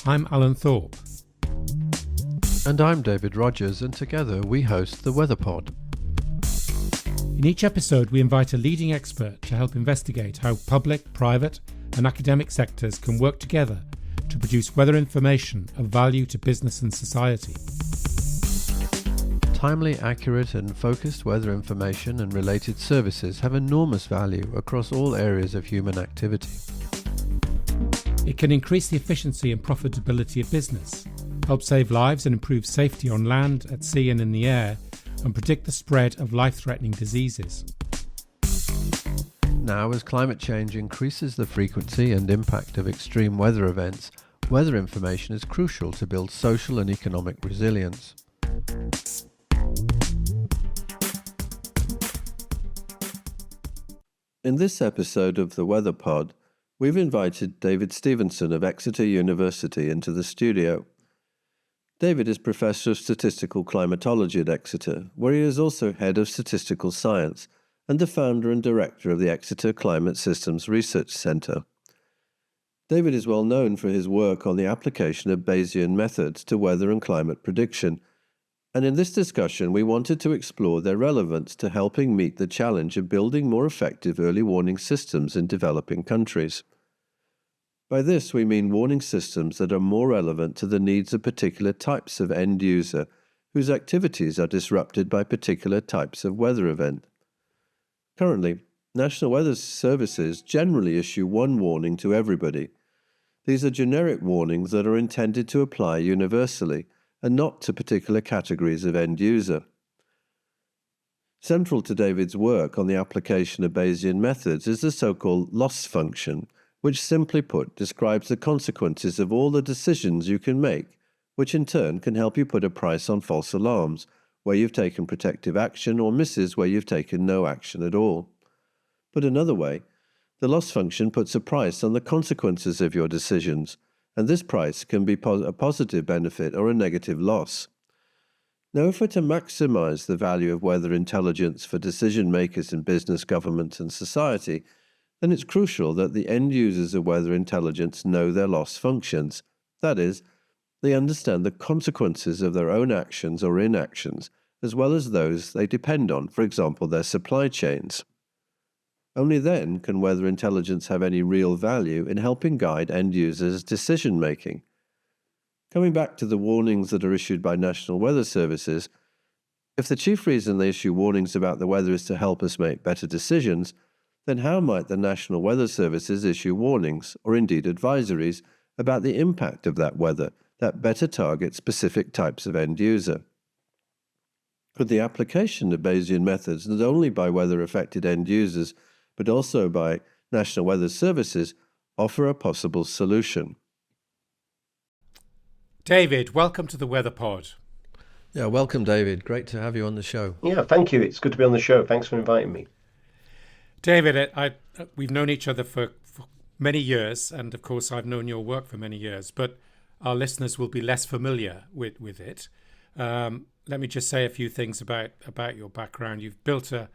I'm Alan Thorpe. And I'm David Rogers, and together we host the WeatherPod. In each episode, we invite a leading expert to help investigate how public, private, and academic sectors can work together to produce weather information of value to business and society. Timely, accurate, and focused weather information and related services have enormous value across all areas of human activity. It can increase the efficiency and profitability of business, help save lives and improve safety on land, at sea and in the air, and predict the spread of life-threatening diseases. Now, as climate change increases the frequency and impact of extreme weather events, weather information is crucial to build social and economic resilience. In this episode of the WeatherPod, we've invited David Stephenson of Exeter University into the studio. David is Professor of Statistical Climatology at Exeter, where he is also Head of Statistical Science and the founder and director of the Exeter Climate Systems Research Centre. David is well known for his work on the application of Bayesian methods to weather and climate prediction, and in this discussion we wanted to explore their relevance to helping meet the challenge of building more effective early warning systems in developing countries. By this we mean warning systems that are more relevant to the needs of particular types of end user whose activities are disrupted by particular types of weather event. Currently, National Weather Services generally issue one warning to everybody. These are generic warnings that are intended to apply universally and not to particular categories of end user. Central to David's work on the application of Bayesian methods is the so-called loss function, which simply put describes the consequences of all the decisions you can make, which in turn can help you put a price on false alarms, where you've taken protective action, or misses where you've taken no action at all. Put another way, the loss function puts a price on the consequences of your decisions, and this price can be a positive benefit or a negative loss. Now, if we're to maximize the value of weather intelligence for decision makers in business, government, and society, then it's crucial that the end users of weather intelligence know their loss functions. That is, they understand the consequences of their own actions or inactions, as well as those they depend on, for example, their supply chains. Only then can weather intelligence have any real value in helping guide end users' decision-making. Coming back to the warnings that are issued by National Weather Services, if the chief reason they issue warnings about the weather is to help us make better decisions, then how might the National Weather Services issue warnings, or indeed advisories, about the impact of that weather that better target specific types of end user? Could the application of Bayesian methods not only by weather-affected end users, but also by National Weather Services, offer a possible solution? David, welcome to the WeatherPod. Yeah, welcome, David. Great to have you on the show. Yeah, thank you. It's good to be on the show. Thanks for inviting me. David, we've known each other for many years, and of course I've known your work for many years, but our listeners will be less familiar with it. Let me just say a few things about your background. You've built a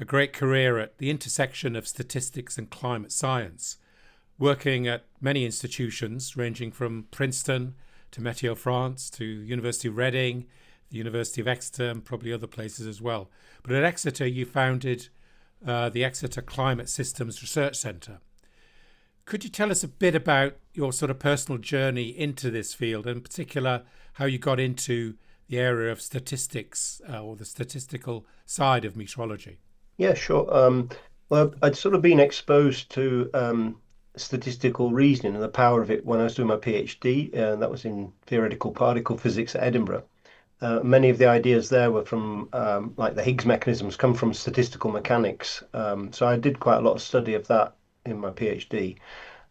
great career at the intersection of statistics and climate science, working at many institutions ranging from Princeton to Météo France to University of Reading, the University of Exeter, and probably other places as well. But at Exeter, you founded the Exeter Climate Systems Research Centre. Could you tell us a bit about your sort of personal journey into this field, and in particular how you got into the area of statistics or the statistical side of meteorology? Yeah, sure. Well, I'd sort of been exposed to statistical reasoning and the power of it when I was doing my PhD, and that was in theoretical particle physics at Edinburgh. Many of the ideas there were from, like the Higgs mechanisms, come from statistical mechanics. So I did quite a lot of study of that in my PhD.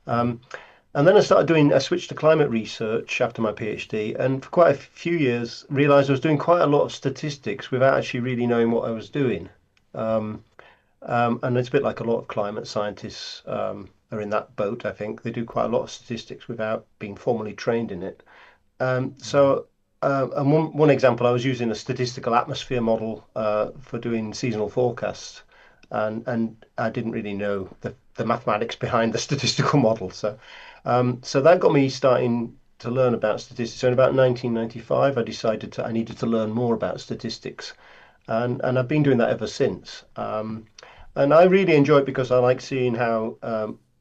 And then I switched to climate research after my PhD, and for quite a few years realized I was doing quite a lot of statistics without actually really knowing what I was doing. And it's a bit like a lot of climate scientists are in that boat, I think. They do quite a lot of statistics without being formally trained in it. And one example, I was using a statistical atmosphere model for doing seasonal forecasts, and I didn't really know the mathematics behind the statistical model. So that got me starting to learn about statistics. So in about 1995, I decided I needed to learn more about statistics, and I've been doing that ever since. And I really enjoy it because I like seeing how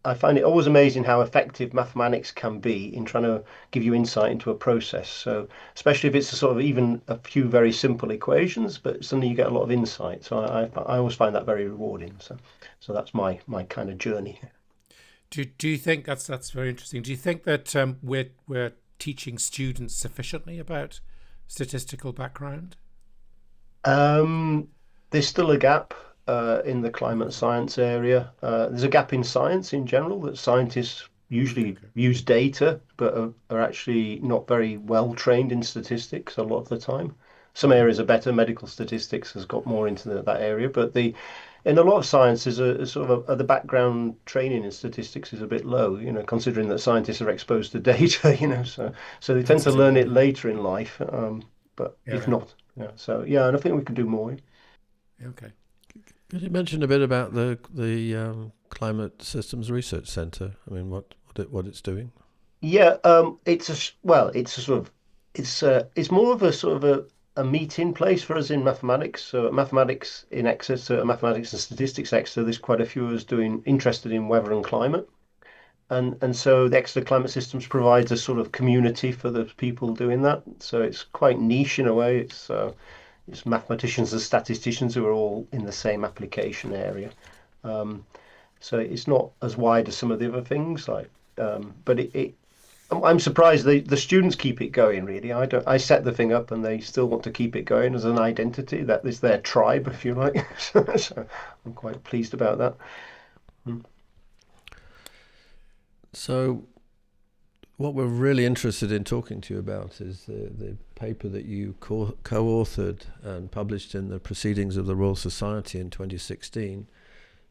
I find it always amazing how effective mathematics can be in trying to give you insight into a process. So especially if it's a sort of even a few very simple equations, but suddenly you get a lot of insight. So I always find that very rewarding. So that's my kind of journey. Do you think that's very interesting? Do you think that we're teaching students sufficiently about statistical background? Um, there's still a gap in the climate science area. There's a gap in science in general that scientists usually Okay. use data, but are actually not very well trained in statistics a lot of the time. Some Mm. areas are better. Medical statistics has got more into that area, but the in a lot of sciences, a sort of the background training in statistics is a bit low. Considering that scientists are exposed to data. So they tend That's to learn true. it later in life. But if Yeah. not, yeah. So yeah, and I think we could do more. Okay. Could you mention a bit about the Climate Systems Research Centre? I mean, what it's doing? Yeah, it's a sort of it's more of a sort of a meeting place for us in mathematics. So mathematics in Exeter, mathematics and statistics Exeter, there's quite a few of us doing interested in weather and climate. And so the Exeter Climate Systems provides a sort of community for the people doing that. So it's quite niche in a way. It's mathematicians and statisticians who are all in the same application area. Um, so it's not as wide as some of the other things but I'm surprised the students keep it going, really. I don't. I set the thing up and they still want to keep it going as an identity. That is their tribe, if you like. So I'm quite pleased about that. Mm. So, what we're really interested in talking to you about is the paper that you co-authored and published in the Proceedings of the Royal Society in 2016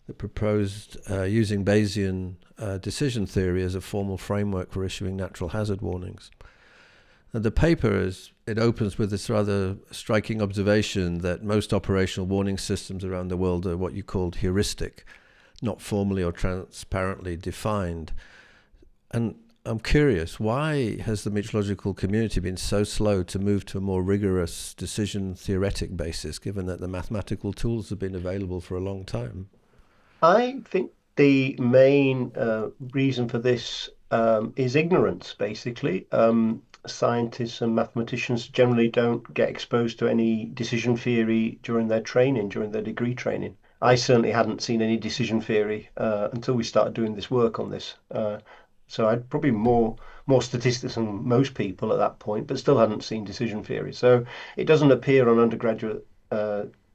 that proposed using Bayesian decision theory as a formal framework for issuing natural hazard warnings. And the paper it opens with this rather striking observation that most operational warning systems around the world are what you called heuristic, not formally or transparently defined. And I'm curious, why has the meteorological community been so slow to move to a more rigorous decision theoretic basis, given that the mathematical tools have been available for a long time? I think the main reason for this is ignorance, basically. Scientists and mathematicians generally don't get exposed to any decision theory during their training, during their degree training. I certainly hadn't seen any decision theory until we started doing this work on this. So I'd probably more statistics than most people at that point, but still hadn't seen decision theory. So it doesn't appear on undergraduate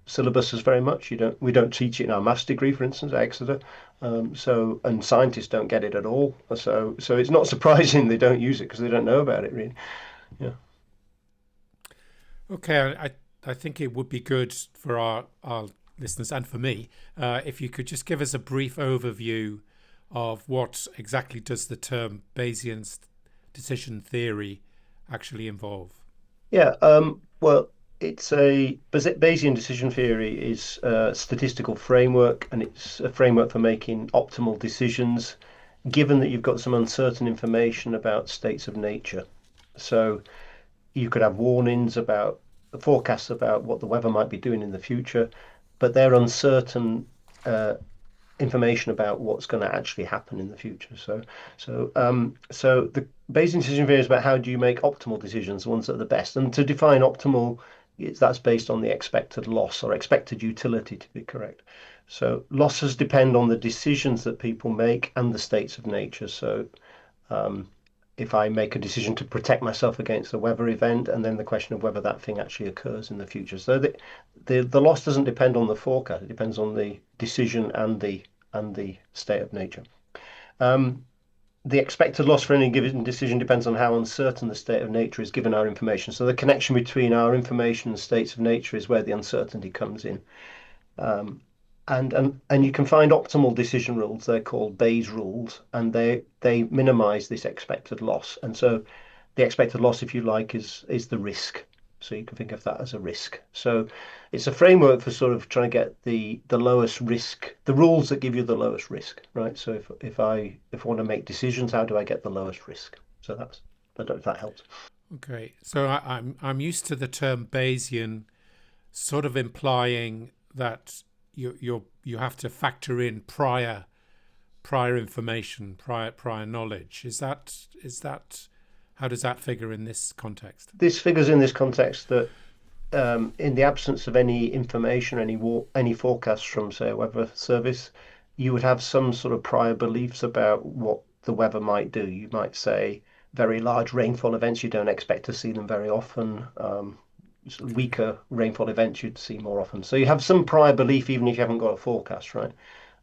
syllabuses very much. We don't teach it in our maths degree, for instance, at Exeter. And scientists don't get it at all. So it's not surprising they don't use it because they don't know about it really. Yeah. Okay. I think it would be good for our listeners and for me if you could just give us a brief overview of what exactly does the term Bayesian decision theory actually involve. Yeah. Well, it's a Bayesian decision theory is a statistical framework, and it's a framework for making optimal decisions, given that you've got some uncertain information about states of nature. So you could have warnings about forecasts about what the weather might be doing in the future, but they're uncertain uh, information about what's going to actually happen in the future. So the Bayesian decision theory is about how do you make optimal decisions, the ones that are the best. And to define optimal, that's based on the expected loss or expected utility, to be correct. So losses depend on the decisions that people make and the states of nature. So um, if I make a decision to protect myself against a weather event, and then the question of whether that thing actually occurs in the future. So the loss doesn't depend on the forecast; it depends on the decision and the state of nature. Um, the expected loss for any given decision depends on how uncertain the state of nature is given our information. So the connection between our information and states of nature is where the uncertainty comes in. Um, and you can find optimal decision rules. They're called Bayes rules, and they minimize this expected loss. And so the expected loss, if you like, is the risk. So you can think of that as a risk. So it's a framework for sort of trying to get the lowest risk, the rules that give you the lowest risk, right? So if I want to make decisions, how do I get the lowest risk? So that's I don't know if that helps. Okay, so I'm used to the term Bayesian, sort of implying that you have to factor in prior information, prior knowledge. Is that how does that figure in this context? This figures in this context that in the absence of any information, any forecasts from, say, a weather service, you would have some sort of prior beliefs about what the weather might do. You might say very large rainfall events, you don't expect to see them very often. Sort of weaker rainfall events you'd see more often. So you have some prior belief even if you haven't got a forecast, right?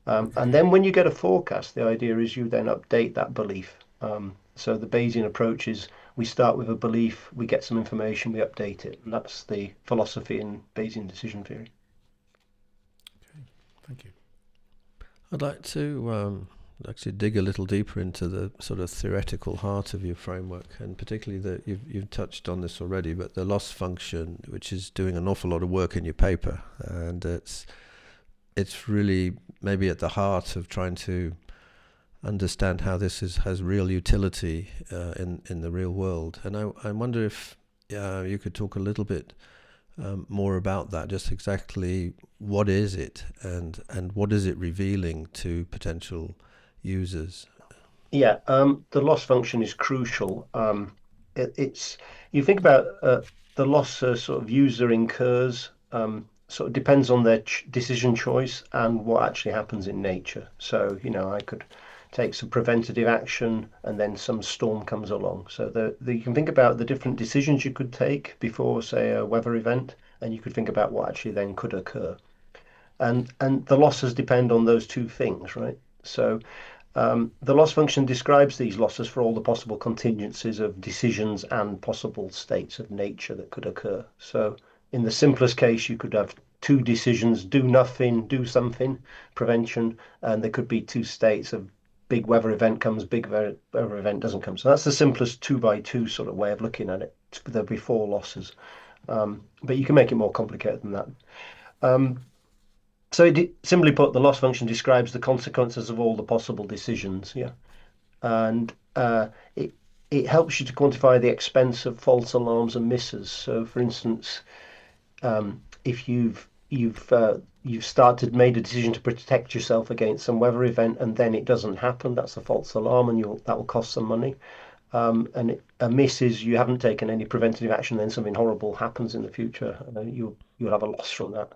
And Okay. then when you get a forecast, the idea is you then update that belief. So the Bayesian approach is we start with a belief, we get some information, we update it. And that's the philosophy in Bayesian decision theory. Okay. Thank you. I'd like to actually dig a little deeper into the sort of theoretical heart of your framework, and particularly that you've touched on this already, but the loss function, which is doing an awful lot of work in your paper, and it's really maybe at the heart of trying to understand how this has real utility in the real world. And I wonder if you could talk a little bit more about that, just exactly what is it and what is it revealing to potential users? Yeah, the loss function is crucial. It's you think about the loss a sort of user incurs, sort of depends on their ch decision choice and what actually happens in nature. So, I could take some preventative action and then some storm comes along. So you can think about the different decisions you could take before, say, a weather event, and you could think about what actually then could occur. And the losses depend on those two things, right? So the loss function describes these losses for all the possible contingencies of decisions and possible states of nature that could occur. So, in the simplest case, you could have two decisions: do nothing, do something, prevention, and there could be two states of big weather event comes, big weather event doesn't come. So that's the simplest two by two sort of way of looking at it. There'll be four losses, but you can make it more complicated than that. Um, so, simply put, the loss function describes the consequences of all the possible decisions. Yeah, and it it helps you to quantify the expense of false alarms and misses. So, for instance, if you've started made a decision to protect yourself against some weather event and then it doesn't happen, that's a false alarm, and that will cost some money. A miss is you haven't taken any preventative action, then something horrible happens in the future. You'll have a loss from that.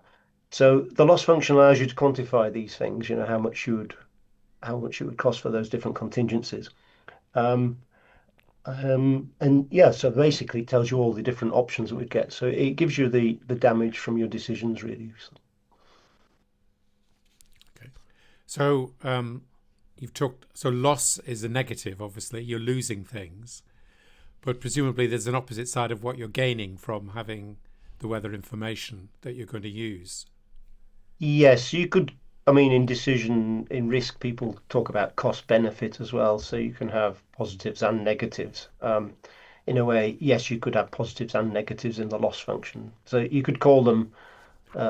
So the loss function allows you to quantify these things. How much it would cost for those different contingencies. Um, and yeah, so basically it tells you all the different options that we'd get. So it gives you the damage from your decisions, really. Okay. So you've talked. So loss is a negative. Obviously, you're losing things, but presumably there's an opposite side of what you're gaining from having the weather information that you're going to use. Yes, you could. I mean, in risk, people talk about cost benefit as well. So you can have positives and negatives. In a way, yes, you could have positives and negatives in the loss function. So you could call them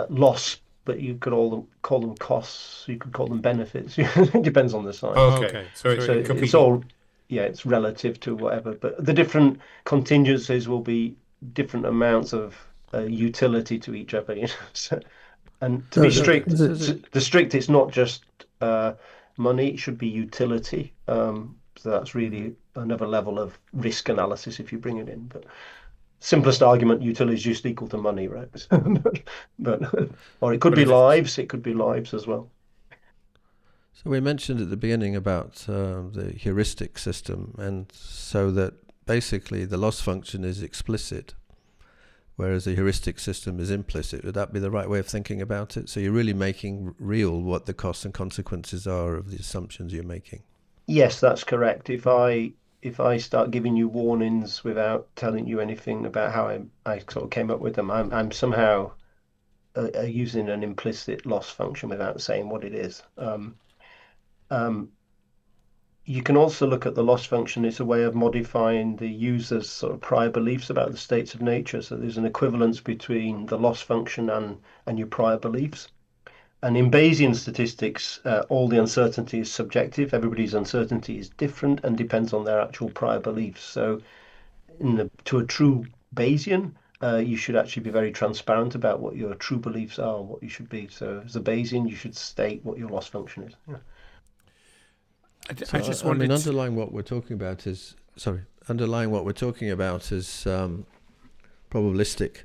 loss, but you could all call them costs. You could call them benefits. It depends on the sign. Okay, Okay, so so So it could it's be all, yeah, it's relative to whatever. But the different contingencies will be different amounts of utility to each other. So, and to be strict, Does it the strict, it's not just uh, money; it should be utility. So that's mhm. really another level of risk analysis if you bring it in. But simplest argument, utility is just equal to money, right? But or it could But be if it, lives. It could be lives as well. So we mentioned at the beginning about the heuristic system, and so that basically the loss function is explicit, whereas the heuristic system is implicit. Would that be the right way of thinking about it? So you're really making real what the costs and consequences are of the assumptions you're making. Yes, that's correct. If I start giving you warnings without telling you anything about how I sort of came up with them, I'm somehow using an implicit loss function without saying what it is. Um, you can also look at the loss function as a way of modifying the user's sort of prior beliefs about the states of nature. So there's an equivalence between the loss function and your prior beliefs. And in Bayesian statistics, all the uncertainty is subjective. Everybody's uncertainty is different and depends on their actual prior beliefs. So to a true Bayesian, you should actually be very transparent about what your true beliefs are and what you should be. So as a Bayesian, you should state what your loss function is. Yeah. I So, just I mean, wanted to, underlying what we're talking about is, probabilistic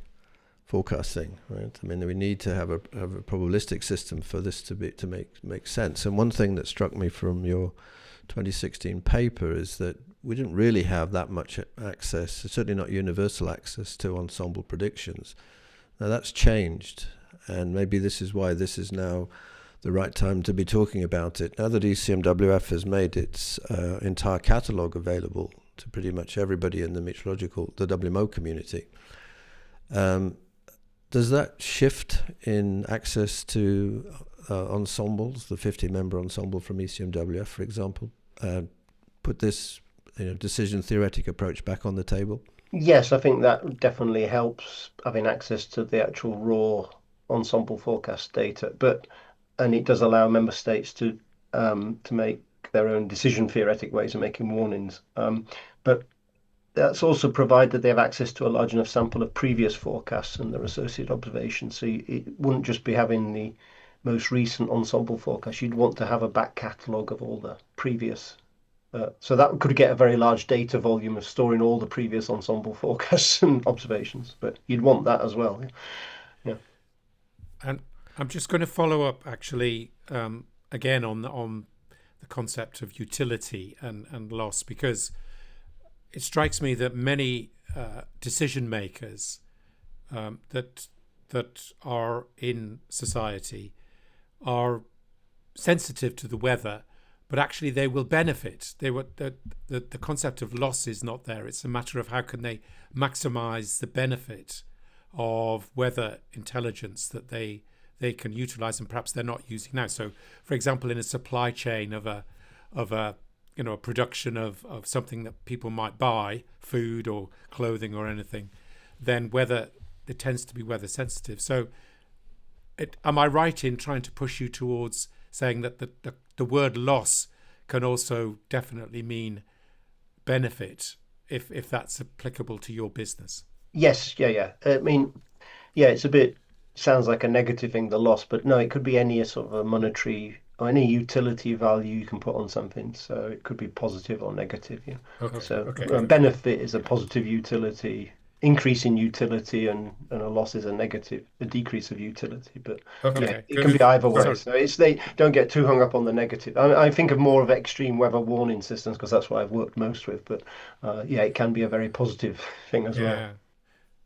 forecasting, right? I mean, we need to have a probabilistic system for this to make sense. And one thing that struck me from your 2016 paper is that we didn't really have that much access, certainly not universal access, to ensemble predictions. Now that's changed, and maybe this is why this is now the right time to be talking about it. Now that ECMWF has made its entire catalogue available to pretty much everybody in the WMO community, does that shift in access to ensembles, the 50-member ensemble from ECMWF, for example, put this decision theoretic approach back on the table? Yes, I think that definitely helps having access to the actual raw ensemble forecast data, and it does allow member states to make their own decision theoretic ways of making warnings. But that's also provided they have access to a large enough sample of previous forecasts and their associated observations. So it wouldn't just be having the most recent ensemble forecast. You'd want to have a back catalogue of all the previous. So that could get a very large data volume of storing all the previous ensemble forecasts and observations. But you'd want that as well. Yeah. and I'm just going to follow up actually again on the concept of utility and loss, because it strikes me that many decision makers that are in society are sensitive to the weather, but actually they will benefit. The concept of loss is not there. It's a matter of how can they maximize the benefit of weather intelligence that they can utilize and perhaps they're not using now. So, for example, in a supply chain of a a production of something that people might buy, food or clothing or anything, then weather, it tends to be weather sensitive. So am I right in trying to push you towards saying that the word loss can also definitely mean benefit if that's applicable to your business? Yes. Yeah. I mean, yeah, sounds like a negative thing, the loss, but no, it could be any sort of a monetary or any utility value you can put on something. So it could be positive or negative. Yeah. So Okay. benefit is a positive utility, increase in utility, and a loss is a decrease of utility. But yeah, Okay, it can good. be either way. Sorry. So they don't get too hung up on the negative. I think of more of extreme weather warning systems because that's what I've worked most with. But yeah, it can be a very positive thing as well. Yeah.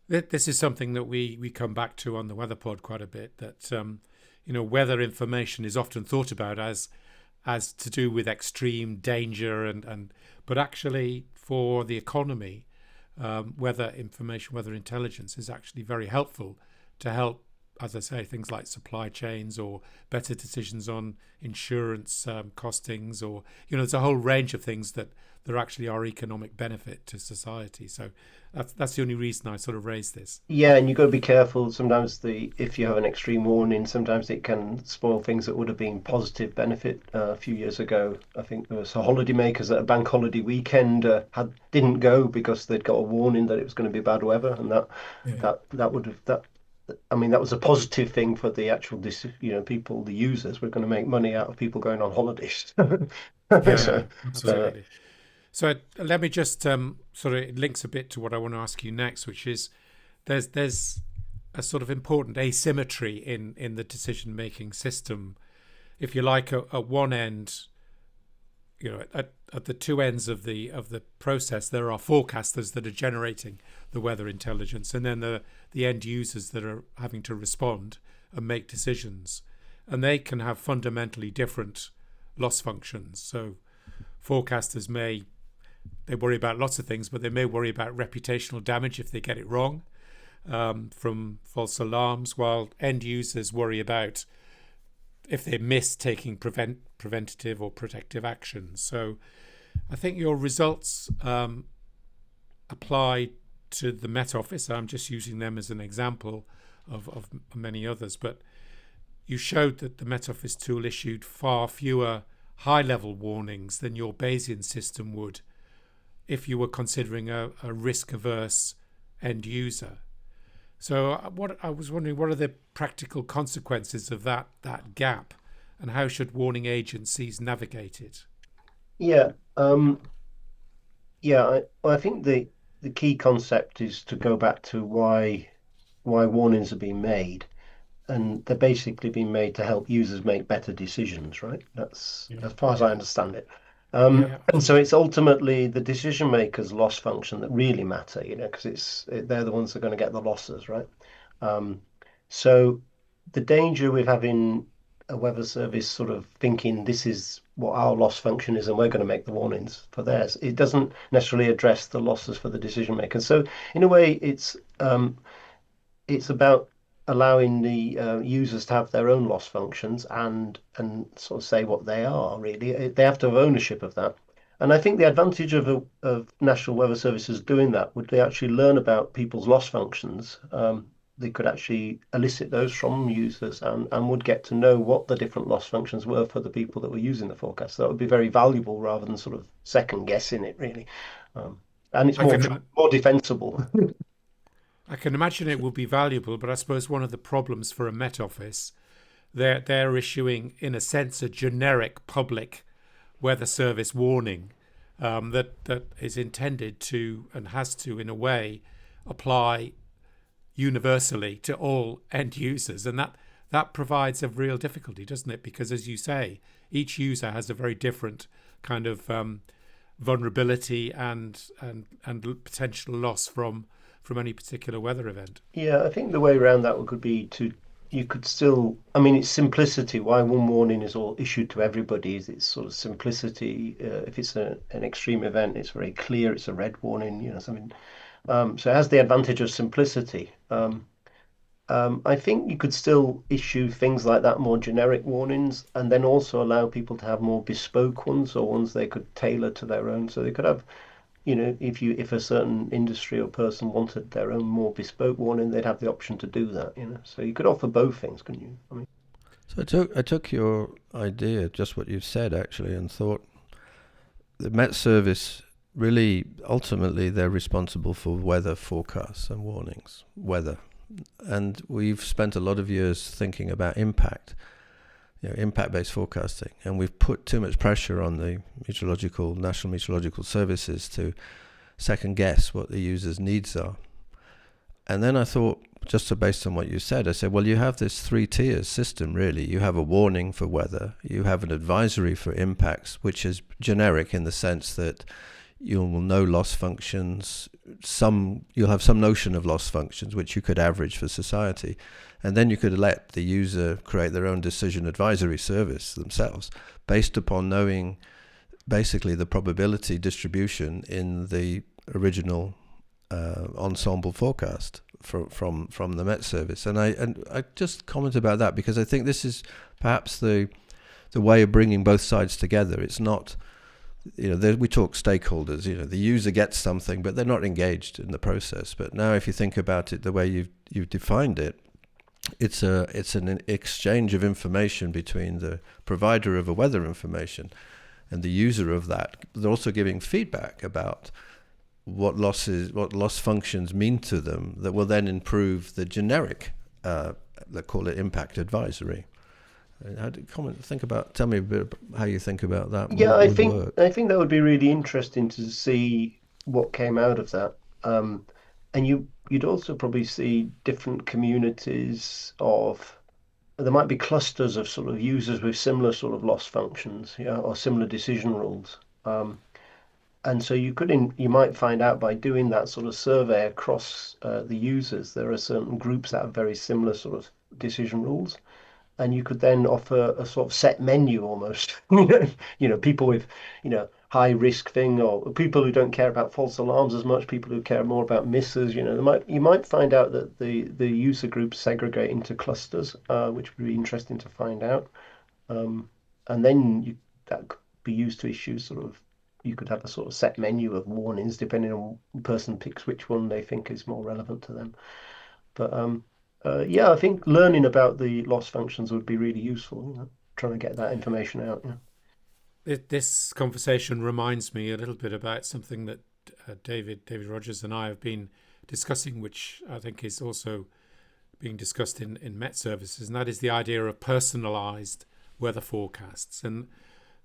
This is something that we come back to on the WeatherPod quite a bit, that weather information is often thought about as to do with extreme danger and but actually for the economy, weather information, weather intelligence is actually very helpful to help, as I say, things like supply chains or better decisions on insurance costings, or there's a whole range of things that there actually are economic benefit to society. So that's the only reason I sort of raised this. Yeah, and you've got to be careful. Sometimes if you have an extreme warning, sometimes it can spoil things that would have been positive benefit. A few years ago, I think there was holiday makers at a bank holiday weekend didn't go because they'd got a warning that it was going to be bad weather, and Yeah. that would have that. I mean, that was a positive thing for the actual, people, the users. We're going to make money out of people going on holidays. Yeah, So, uh, absolutely. So let me just sort of, it links a bit to what I want to ask you next, which is there's a sort of important asymmetry in the decision making system. If you like, at one end, at the two ends of the process, there are forecasters that are generating the weather intelligence, and then the end users that are having to respond and make decisions, and they can have fundamentally different loss functions. So forecasters they worry about lots of things, but they may worry about reputational damage if they get it wrong, from false alarms, while end users worry about if they miss taking preventative or protective actions. So I think your results apply to the Met Office. I'm just using them as an example of many others, but you showed that the Met Office tool issued far fewer high-level warnings than your Bayesian system would if you were considering a risk averse end user. So what I was wondering, what are the practical consequences of that gap, and how should warning agencies navigate it? Yeah, well, I think the key concept is to go back to why warnings are being made, and they're basically being made to help users make better decisions, right? That's Yeah, as far as I understand it. yeah, And so absolutely. it's ultimately the decision makers' loss function that really matter, because they're the ones that are going to get the losses, right? Um, so the danger with having a weather service sort of thinking this is what our loss function is and we're going to make the warnings for theirs, it doesn't necessarily address the losses for the decision makers. So in a way, it's about allowing the users to have their own loss functions and sort of say what they are really. They have to have ownership of that. And I think the advantage of National Weather Services doing that would they actually learn about people's loss functions. They could actually elicit those from users and would get to know what the different loss functions were for the people that were using the forecast. So that would be very valuable rather than sort of second guessing it really. Um, and it's I can more defensible. I can imagine it will be valuable, but I suppose one of the problems for a Met Office, they're issuing, in a sense, a generic public weather service warning that is intended to and has to, in a way, apply universally to all end users, and that provides a real difficulty, doesn't it? Because, as you say, each user has a very different kind of vulnerability and potential loss from any particular weather event. Yeah, I think the way around that could be to you could still, I mean, it's simplicity. Why one warning is all issued to everybody is it's sort of simplicity. If it's an extreme event, it's very clear. It's a red warning, something. So it has the advantage of simplicity. I think you could still issue things like that, more generic warnings, and then also allow people to have more bespoke ones or ones they could tailor to their own. So they could have if a certain industry or person wanted their own more bespoke warning, they'd have the option to do that. So you could offer both things, couldn't you? I mean, So I took your idea, just what you've said actually, and thought the Met Service really ultimately they're responsible for weather forecasts and warnings, weather. And we've spent a lot of years thinking about impact-based forecasting, and we've put too much pressure on the National Meteorological Services to second guess what the user's needs are. And then I thought, just based on what you said, I said, well, you have this three-tier system, really. You have a warning for weather, you have an advisory for impacts, which is generic in the sense that you'll know loss functions, you'll have some notion of loss functions, which you could average for society. And then you could let the user create their own decision advisory service themselves based upon knowing basically the probability distribution in the original ensemble forecast from the Met Service. And I just comment about that because I think this is perhaps the way of bringing both sides together. It's not, we talk stakeholders, the user gets something, but they're not engaged in the process. But now if you think about it the way you've defined it, it's an exchange of information between the provider of a weather information and the user of that. They're also giving feedback about what loss functions mean to them that will then improve the generic, let's call it impact advisory. Tell me a bit about how you think about that yeah, would work. I think that would be really interesting to see what came out of that. And you'd also probably see different communities of there might be clusters of sort of users with similar sort of loss functions, or similar decision rules. And so you might find out by doing that sort of survey across the users, there are certain groups that have very similar sort of decision rules, and you could then offer a sort of set menu almost. People with high risk thing, or people who don't care about false alarms as much, people who care more about misses. You might find out that the user groups segregate into clusters, which would be interesting to find out. And then that could be used to issue sort of, you could have a sort of set menu of warnings depending on the person picks which one they think is more relevant to them. But yeah, I think learning about the loss functions would be really useful, trying to get that information out. This conversation reminds me a little bit about something that David Rogers and I have been discussing, which I think is also being discussed in Met Services, and that is the idea of personalised weather forecasts. And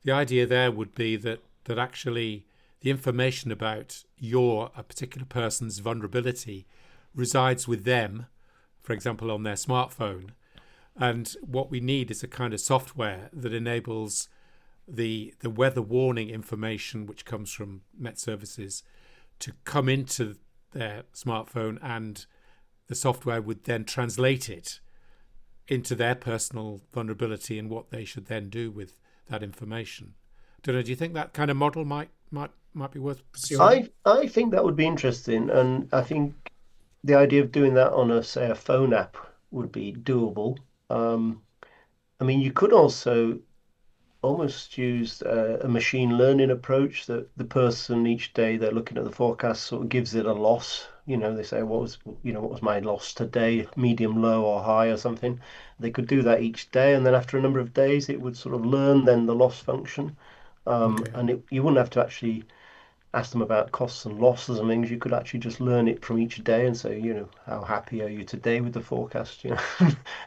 the idea there would be that actually the information about a particular person's vulnerability resides with them, for example, on their smartphone. And what we need is a kind of software that enables the weather warning information which comes from Met Services to come into their smartphone, and the software would then translate it into their personal vulnerability and what they should then do with that information. Don't know, do you think that kind of model might be worth pursuing? I think that would be interesting, and I think the idea of doing that on a phone app would be doable. Um, I mean, you could also almost use a machine learning approach that the person each day they're looking at the forecast sort of gives it a loss. They say, what was my loss today, medium, low, or high, or something. They could do that each day, and then after a number of days, it would sort of learn then the loss function. Okay. And you wouldn't have to actually ask them about costs and losses and things. You could actually just learn it from each day and say, how happy are you today with the forecast?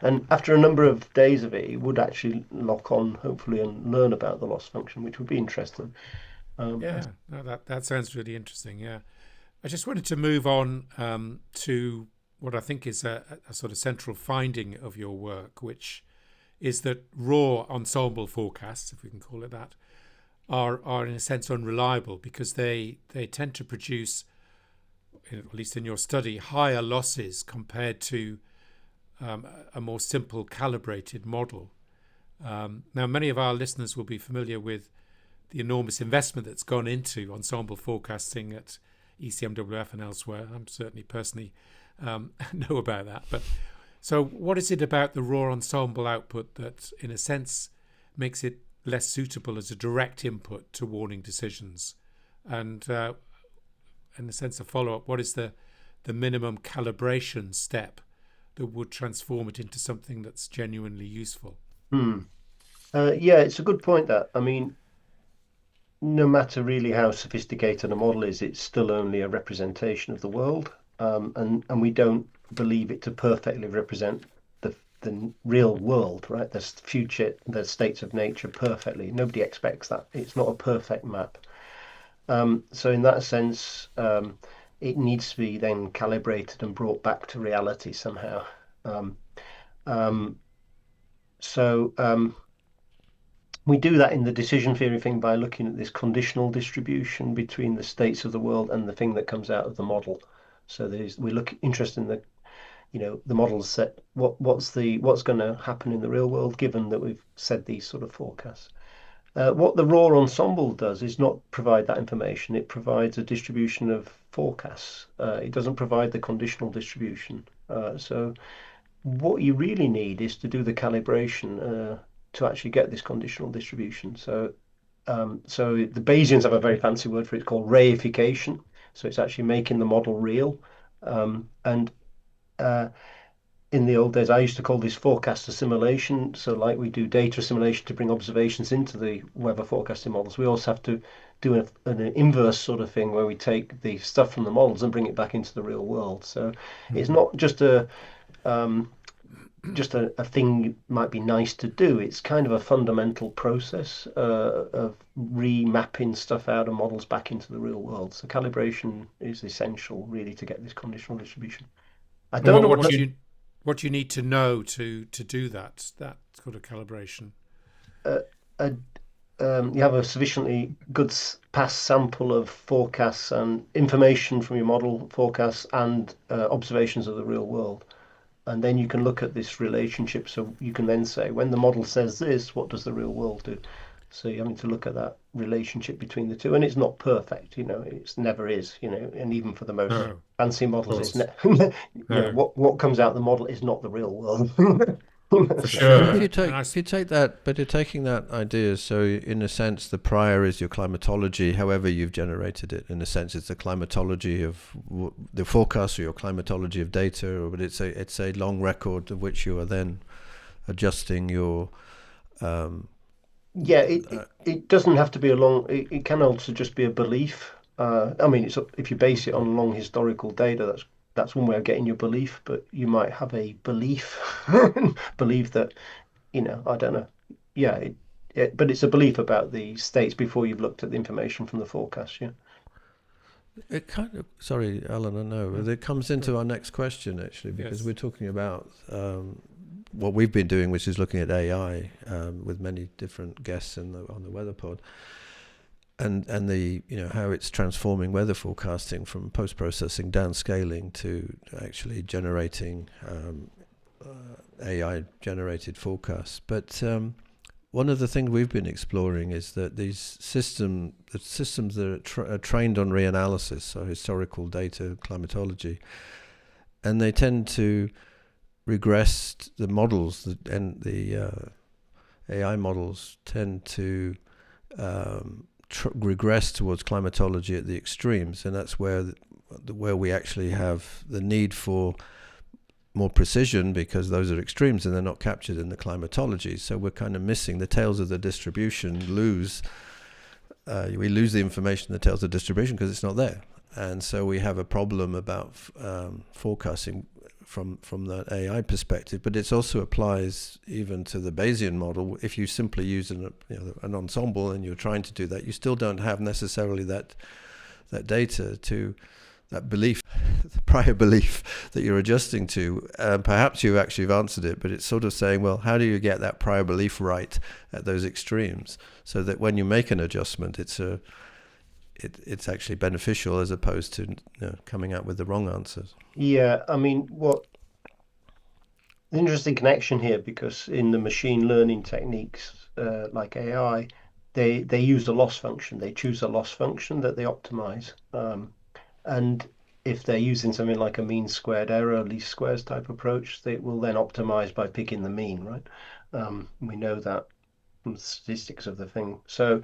And after a number of days of it, it would actually lock on, hopefully, and learn about the loss function, which would be interesting. Yeah, no, that sounds really interesting. Yeah, I just wanted to move on to what I think is a sort of central finding of your work, which is that raw ensemble forecasts, if we can call it that, are in a sense unreliable because they tend to produce, at least in your study, higher losses compared to a more simple calibrated model. Now, many of our listeners will be familiar with the enormous investment that's gone into ensemble forecasting at ECMWF and elsewhere. I'm certainly personally know about that. But so what is it about the raw ensemble output that, in a sense, makes it less suitable as a direct input to warning decisions? And in a sense, a follow-up, what is the minimum calibration step that would transform it into something that's genuinely useful? Hmm. Yeah, it's a good point that. I mean, no matter really how sophisticated a model is, it's still only a representation of the world, and we don't believe it to perfectly represent the real world, right? The states of nature perfectly. Nobody expects that. It's not a perfect map. So in that sense, it needs to be then calibrated and brought back to reality somehow. Um, um, so we do that in the decision theory thing by looking at this conditional distribution between the states of the world and the thing that comes out of the model. So we look interested in the models set what's going to happen in the real world given that we've said these sort of forecasts. What the raw ensemble does is not provide that information. It provides a distribution of forecasts. It doesn't provide the conditional distribution. So what you really need is to do the calibration to actually get this conditional distribution. So the Bayesians have a very fancy word for it called reification. So it's actually making the model real. And in the old days, I used to call this forecast assimilation. So, like we do data assimilation to bring observations into the weather forecasting models, we also have to do an inverse sort of thing where we take the stuff from the models and bring it back into the real world. So, it's Mm-hmm. not um, just a thing might be nice to do. It's kind of a fundamental process of remapping stuff out of models back into the real world. So calibration is essential, really, to get this conditional distribution. I And don't know what you need to know to do that sort of calibration? uh, uh, you have a sufficiently good past sample of forecasts and information from your model forecasts and observations of the real world. And then you can look at this relationship. So you can then say, when the model says this, what does the real world do? So you're having to look at that relationship between the two. And it's not perfect, it's never is, and even for the most No, of fancy models, it's course. No, what comes out of the model is not the real world. for So, But if sure. you And take if you take that, but you're taking that idea, so in a sense, the prior is your climatology, however you've generated it. In a sense, it's the climatology of the forecast or your climatology of data, but it's a long record of which you are then adjusting your. yeah, it doesn't have to be a long, it can also just be a belief. I mean, if you base it on long historical data, that's one way of getting your belief, but you might have a belief believe that, I don't know. Yeah, but it's a belief about the states before you've looked at the information from the forecast. Yeah. It kind of, sorry, Alan, I know, but it comes into our next question actually, because Yes. we're talking about what we've been doing, which is looking at AI with many different guests on the WeatherPod, and the how it's transforming weather forecasting from post processing downscaling to actually generating AI generated forecasts. But one of the things we've been exploring is that the systems that are trained on reanalysis, so historical data, climatology, and they tend to regress the models, and the AI models tend to regress towards climatology at the extremes, and that's where we actually have the need for more precision, because those are extremes and they're not captured in the climatology. So we're kind of missing the tails of the distribution. We lose the information in the tails of distribution because it's not there, and so we have a problem about forecasting from the AI perspective. But it also applies even to the Bayesian model. If you simply use an ensemble and you're trying to do that, you still don't have necessarily that data to that belief, the prior belief that you're adjusting to. Perhaps you actually have answered it, but it's sort of saying, well, how do you get that prior belief right at those extremes, so that when you make an adjustment, it's actually beneficial, as opposed to coming out with the wrong answers. Yeah, I mean, what interesting connection here, because in the machine learning techniques like AI, they use a loss function. They choose a loss function that they optimize. And if they're using something like a mean squared error, least squares type approach, they will then optimize by picking the mean, right? We know that from the statistics of the thing. So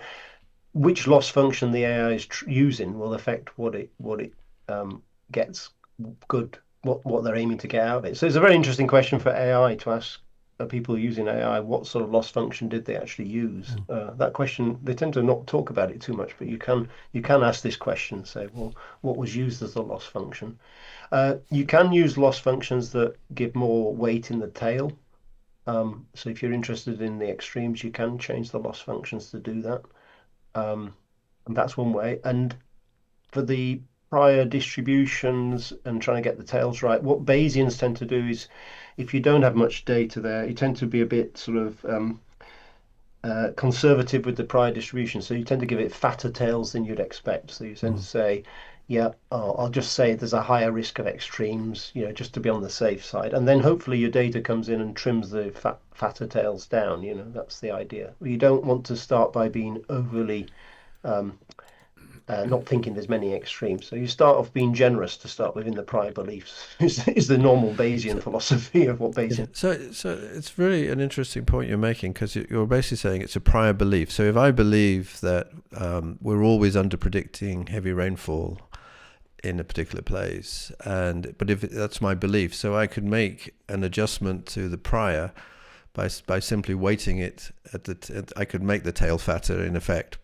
which loss function the AI is using will affect what it gets good, what they're aiming to get out of it. So it's a very interesting question for AI to ask people using AI, what sort of loss function did they actually use? That question, they tend to not talk about it too much, but you can ask this question, say, well, what was used as the loss function? You can use loss functions that give more weight in the tail. So if you're interested in the extremes, you can change the loss functions to do that. And that's one way. And for the prior distributions and trying to get the tails right, what Bayesians tend to do is, if you don't have much data there, you tend to be a bit sort of conservative with the prior distribution. So you tend to give it fatter tails than you'd expect. So you tend to say, yeah, I'll just say there's a higher risk of extremes, just to be on the safe side. And then hopefully your data comes in and trims the fatter tails down. That's the idea. You don't want to start by being overly not thinking there's many extremes. So you start off being generous to start with in the prior beliefs, is the normal Bayesian So, philosophy of what yeah. Bayesian. So it's really an interesting point you're making, because you're basically saying it's a prior belief. So if I believe that we're always under predicting heavy rainfall in a particular place, but if that's my belief, so I could make an adjustment to the prior by simply weighting it I could make the tail fatter in effect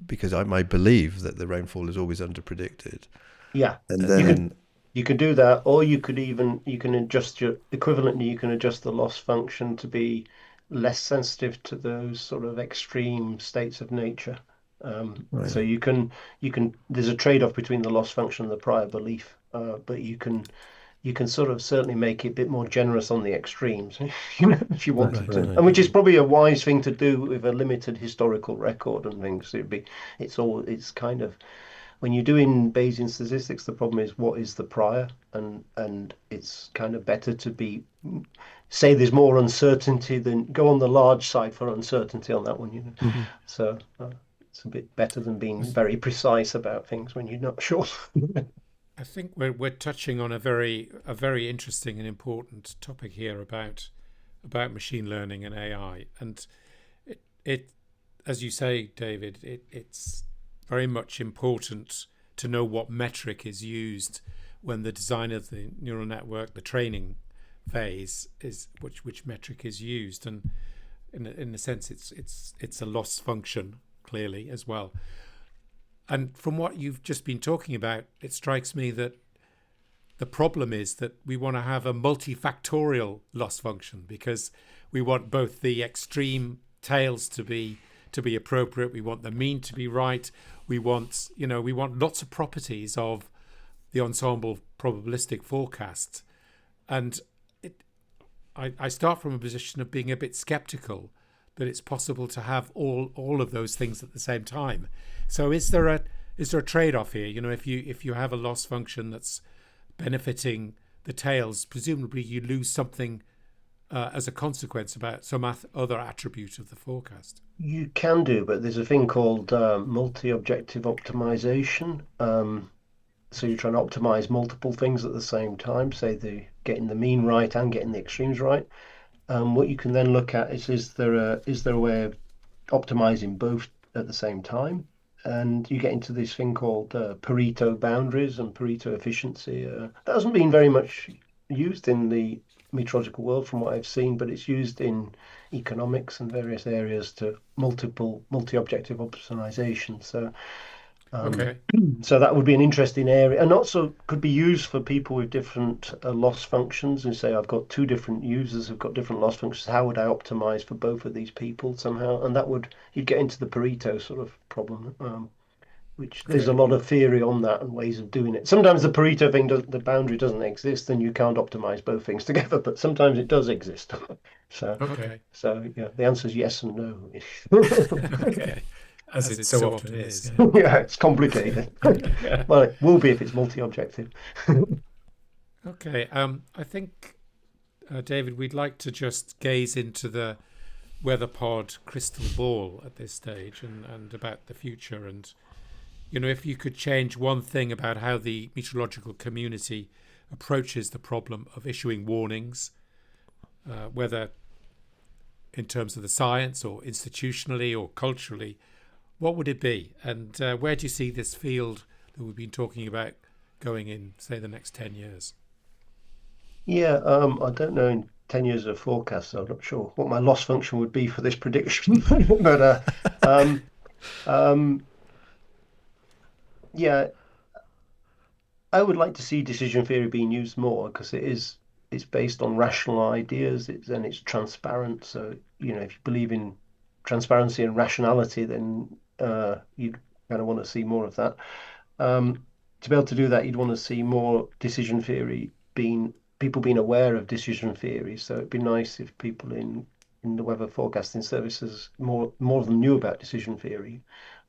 because I might believe that the rainfall is always under predicted, Yeah, and you could then you could do that, or you can adjust your equivalently, you can adjust the loss function to be less sensitive to those sort of extreme states of nature. So right, you can there's a trade-off between the loss function and the prior belief, but you can sort of certainly make it a bit more generous on the extremes, if you wanted to, right. and which is probably a wise thing to do with a limited historical record and things. It's kind of, when you're doing Bayesian statistics, the problem is what is the prior, and it's kind of better to be say there's more uncertainty than go on the large side for uncertainty on that one. Mhm. So it's a bit better than being very precise about things when you're not sure. I think we're touching on a very interesting and important topic here about machine learning and AI, and it as you say, David, it's very much important to know what metric is used when the design of the neural network, the training phase, is which metric is used, and in a sense, it's a loss function clearly as well. And from what you've just been talking about, it strikes me that the problem is that we want to have a multifactorial loss function because we want both the extreme tails to be appropriate. We want the mean to be right. We want lots of properties of the ensemble probabilistic forecast. And I start from a position of being a bit skeptical that it's possible to have all of those things at the same time. So is there a trade-off here? If you have a loss function that's benefiting the tails, presumably you lose something as a consequence about some other attribute of the forecast. You can do, but there's a thing called multi-objective optimization. So you're trying to optimize multiple things at the same time, say getting the mean right and getting the extremes right. What you can then look at is there a way of optimizing both at the same time? And you get into this thing called Pareto boundaries and Pareto efficiency. That hasn't been very much used in the meteorological world from what I've seen, but it's used in economics and various areas to multi-objective optimization. Um, Okay. so that would be an interesting area, and also could be used for people with different loss functions. And say I've got two different users who've got different loss functions. How would I optimize for both of these people somehow? And that would you'd get into the Pareto sort of problem, which there's a Okay. lot of theory on that and ways of doing it. Sometimes the Pareto thing the boundary doesn't exist, and you can't optimize both things together. But sometimes it does exist. So, Okay. so yeah, the answer is yes and no. Okay. As As it it so so often often is. is. Yeah. Yeah, it's complicated. Yeah. Well, it will be if it's multi-objective. Okay. I think, David, we'd like to just gaze into the WeatherPod crystal ball at this stage and about the future. And, if you could change one thing about how the meteorological community approaches the problem of issuing warnings, whether in terms of the science or institutionally or culturally, what would it be? And where do you see this field that we've been talking about going in, say, the next 10 years? Yeah, I don't know in 10 years of forecast, so I'm not sure what my loss function would be for this prediction. But um, um, yeah, I would like to see decision theory being used more because it's based on rational ideas, it's transparent. So, if you believe in transparency and rationality, then you'd kind of want to see more of that. To be able to do that, you'd want to see more decision theory being people being aware of decision theory. So it'd be nice if people in the weather forecasting services more of them knew about decision theory.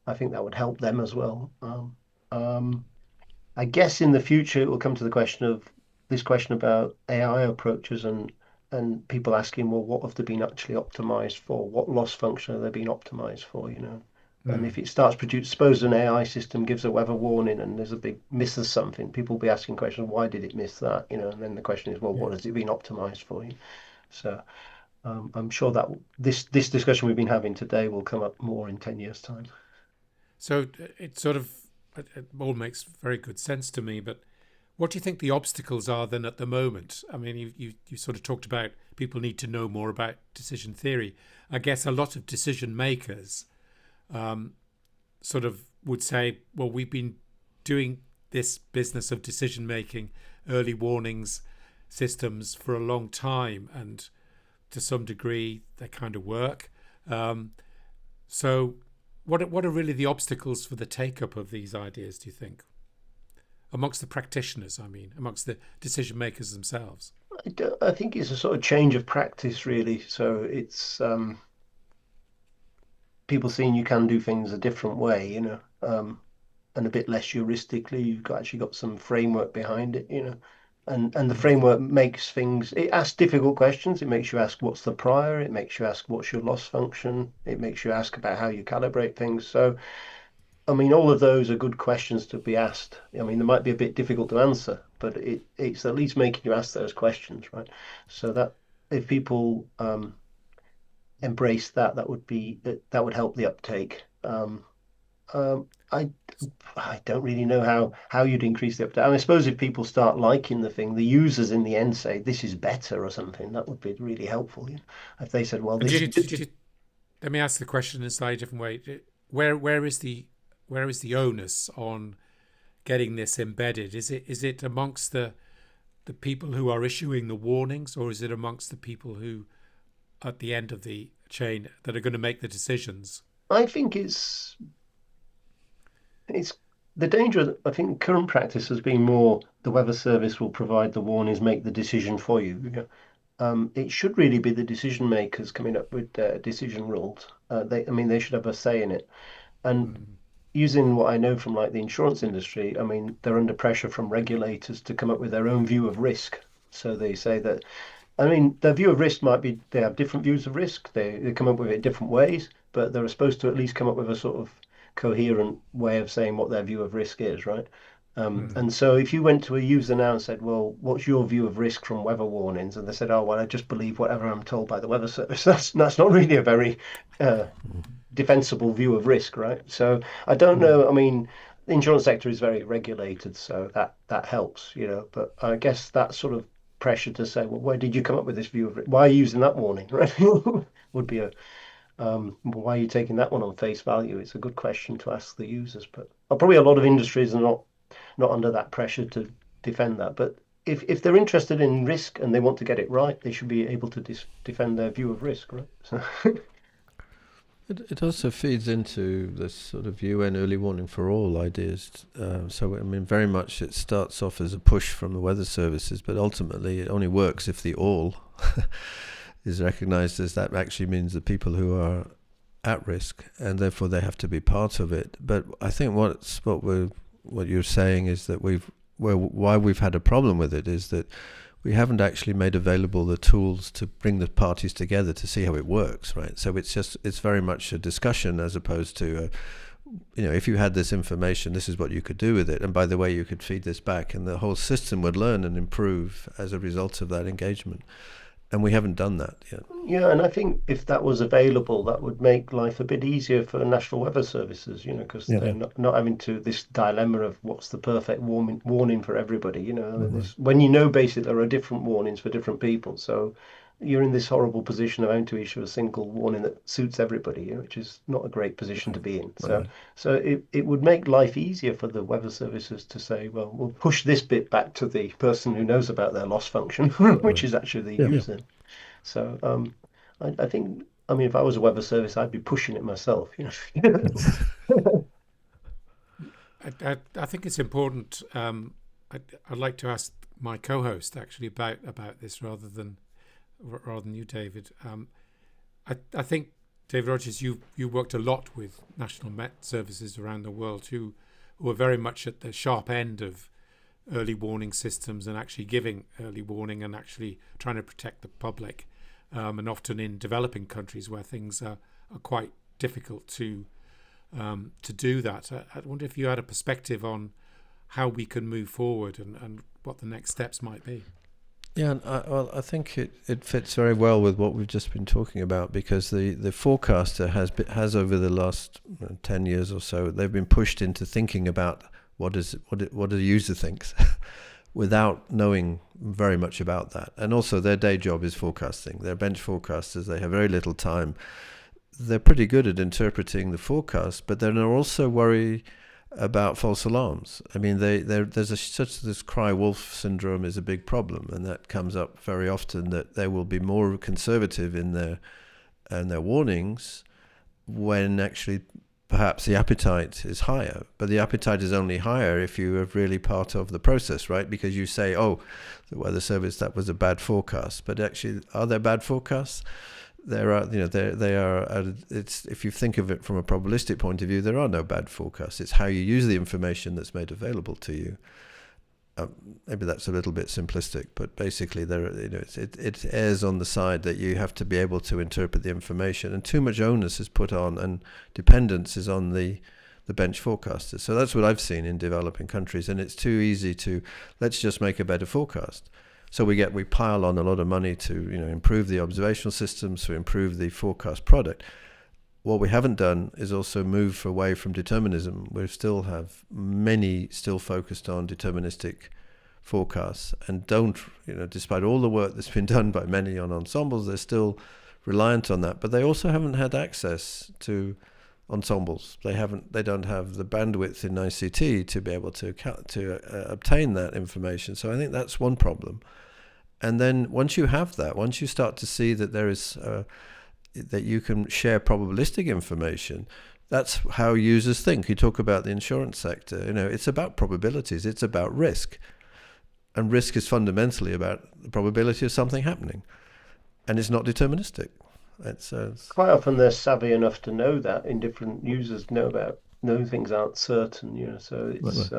I think that would help them as well. Um, I guess in the future it will come to the question about AI approaches and people asking, well, what have they been actually optimized for? What loss function have they been optimized for? And Hmm. if it starts produce, suppose an AI system gives a weather warning and there's a big misses something, people will be asking questions, why did it miss that? And then the question is, well, Yeah. what has it been optimized for? So I'm sure that this discussion we've been having today will come up more in 10 years' time. So it sort of it all makes very good sense to me. But what do you think the obstacles are then at the moment? I mean, you sort of talked about people need to know more about decision theory. I guess a lot of decision makers sort of would say, well, we've been doing this business of decision making, early warnings systems for a long time, and to some degree they kind of work. Um, so, what are really the obstacles for the take up of these ideas? Do you think amongst the practitioners? I mean, amongst the decision makers themselves. I think it's a sort of change of practice, really. So it's people seeing you can do things a different way, and a bit less heuristically. Actually got some framework behind it, and the Okay. framework makes things. It asks difficult questions. It makes you ask what's the prior. It makes you ask what's your loss function. It makes you ask about how you calibrate things. So, I mean, all of those are good questions to be asked. I mean, they might be a bit difficult to answer, but it's at least making you ask those questions, right? So that if people embrace that, that would help the uptake. Um, I I don't really know how you'd increase the uptake. I mean, I suppose if people start liking the thing, the users in the end say this is better or something, that would be really helpful. If they said, well, And this let me ask the question in a slightly different way. Where is the where is the onus on getting this embedded? Is it amongst the people who are issuing the warnings, or is it amongst the people who, at the end of the chain, that are going to make the decisions? I think it's the danger. I think current practice has been more the weather service will provide the warnings, make the decision for you. It should really be the decision makers coming up with decision rules. I mean, they should have a say in it. And Mm. using what I know from like the insurance industry, I mean, they're under pressure from regulators to come up with their own view of risk. So they say that, I mean, their view of risk might be they have different views of risk. They come up with it different ways, but they're supposed to at least come up with a sort of coherent way of saying what their view of risk is, right? Mm. And so if you went to a user now and said, well, what's your view of risk from weather warnings? And they said, oh, well, I just believe whatever I'm told by the weather service. That's not really a very uh, defensible view of risk, right? So I don't Mm. know. I mean, the insurance sector is very regulated, so that helps, But I guess that sort of pressure to say, well, where did you come up with this view of it? Why are you using that warning, right? Would be a why are you taking that one on face value? It's a good question to ask the users, but probably a lot of industries are not under that pressure to defend that. But if they're interested in risk and they want to get it right, they should be able to defend their view of risk, right? So It also feeds into this sort of UN early warning for all ideas. So, I mean, very much it starts off as a push from the weather services, but ultimately it only works if the all is recognized as that actually means the people who are at risk, and therefore they have to be part of it. But I think what you're saying is that why we've had a problem with it is that we haven't actually made available the tools to bring the parties together to see how it works, right? So it's very much a discussion as opposed to, if you had this information, this is what you could do with it. And by the way, you could feed this back and the whole system would learn and improve as a result of that engagement. And we haven't done that yet. yeah, and I think if that was available, that would make life a bit easier for National Weather Services, because Yeah. they're not having to this dilemma of what's the perfect warning for everybody. Mm-hmm. When basically there are different warnings for different people, so you're in this horrible position of having to issue a single warning that suits everybody, which is not a great position to be in. So, Right. so it would make life easier for the weather services to say, well, we'll push this bit back to the person who knows about their loss function, which Right. is actually the Yeah. user. So I think, I mean, if I was a weather service, I'd be pushing it myself. I think it's important. I'd like to ask my co-host actually about this rather than you, David. I think, David Rogers, you worked a lot with National Met Services around the world who are very much at the sharp end of early warning systems and actually giving early warning and actually trying to protect the public, and often in developing countries where things are quite difficult to do that. I wonder if you had a perspective on how we can move forward and what the next steps might be. Yeah, and I think it fits very well with what we've just been talking about, because the forecaster has over the last 10 years or so, they've been pushed into thinking about what the user thinks without knowing very much about that. And also their day job is forecasting. They're bench forecasters. They have very little time. They're pretty good at interpreting the forecast, but then they're also worried about false alarms. I mean, there's such this cry wolf syndrome is a big problem, and that comes up very often, that they will be more conservative in their warnings when actually perhaps the appetite is higher. But the appetite is only higher if you are really part of the process, right? Because you say, oh, the weather service, that was a bad forecast. But actually, are there bad forecasts? There are, they are. It's, if you think of it from a probabilistic point of view, there are no bad forecasts. It's how you use the information that's made available to you. Maybe that's a little bit simplistic, but basically, it errs on the side that you have to be able to interpret the information, and too much onus is put on, and dependence is on the bench forecasters. So that's what I've seen in developing countries, and it's too easy to let's just make a better forecast. So we pile on a lot of money to improve the observational systems, to improve the forecast product. What we haven't done is also move away from determinism. We still have many still focused on deterministic forecasts, and don't, despite all the work that's been done by many on ensembles, they're still reliant on that. But they also haven't had access to ensembles. They don't have the bandwidth in ICT to be able to obtain that information. So I think that's one problem. And then once you have that, once you start to see that there is that you can share probabilistic information, that's how users think. You talk about the insurance sector. It's about probabilities. It's about risk, and risk is fundamentally about the probability of something happening, and it's not deterministic. It's quite often they're savvy enough to know that indifferent users know things aren't certain. So it's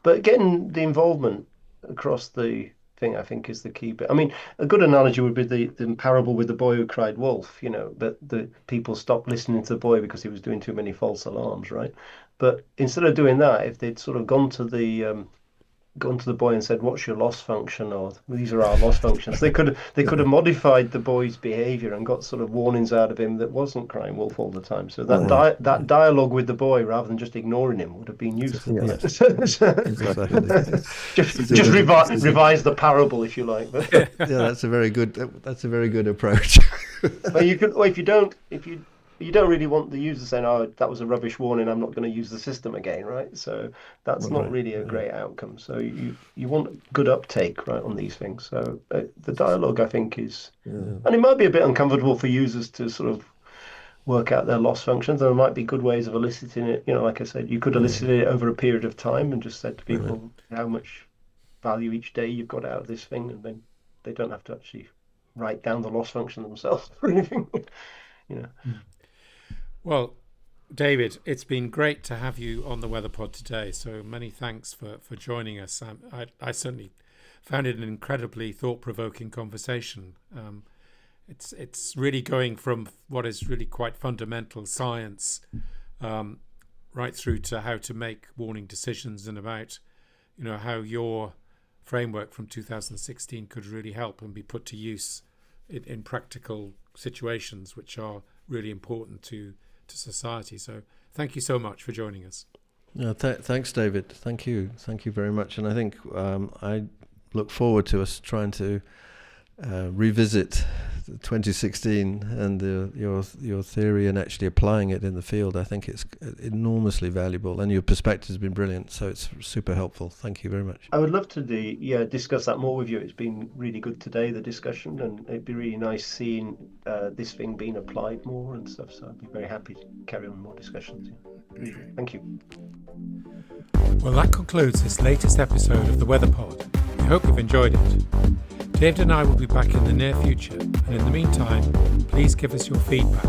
but getting the involvement across the thing, I think, is the key bit. I mean, a good analogy would be the parable with the boy who cried wolf. But the people stopped listening to the boy because he was doing too many false alarms, right? But instead of doing that, if they'd sort of gone to the boy and said, "What's your loss function?" or "These are our loss functions," they could have modified the boy's behaviour and got sort of warnings out of him that wasn't crying wolf all the time. So that dialogue with the boy, rather than just ignoring him, would have been useful. Yes. just revise the parable, if you like. Yeah, that's a very good approach. But if you don't really want the user saying, "Oh, that was a rubbish warning, I'm not going to use the system again," right? So that's not really a great outcome. So you want good uptake, right, on these things. So the dialogue, I think, is, and it might be a bit uncomfortable for users to sort of work out their loss functions. There might be good ways of eliciting it. Like I said, you could elicit it over a period of time and just said to people how much value each day you've got out of this thing, and then they don't have to actually write down the loss function themselves or anything. Well, David, it's been great to have you on the WeatherPod today. So many thanks for joining us. I certainly found it an incredibly thought-provoking conversation. It's really going from what is really quite fundamental science right through to how to make warning decisions, and about how your framework from 2016 could really help and be put to use in practical situations which are really important to society. So thank you so much for joining us. Thanks, David. Thank you very much. And I think I look forward to us trying to revisit 2016 and your theory and actually applying it in the field. I think it's enormously valuable, and your perspective has been brilliant, so it's super helpful. Thank you very much. I would love to discuss that more with you. It's been really good today, the discussion, and it'd be really nice seeing this thing being applied more and stuff. So I'd be very happy to carry on more discussions. Really, thank you. Well, that concludes this latest episode of the WeatherPod. We hope you've enjoyed it. David and I will be back in the near future, and in the meantime, please give us your feedback.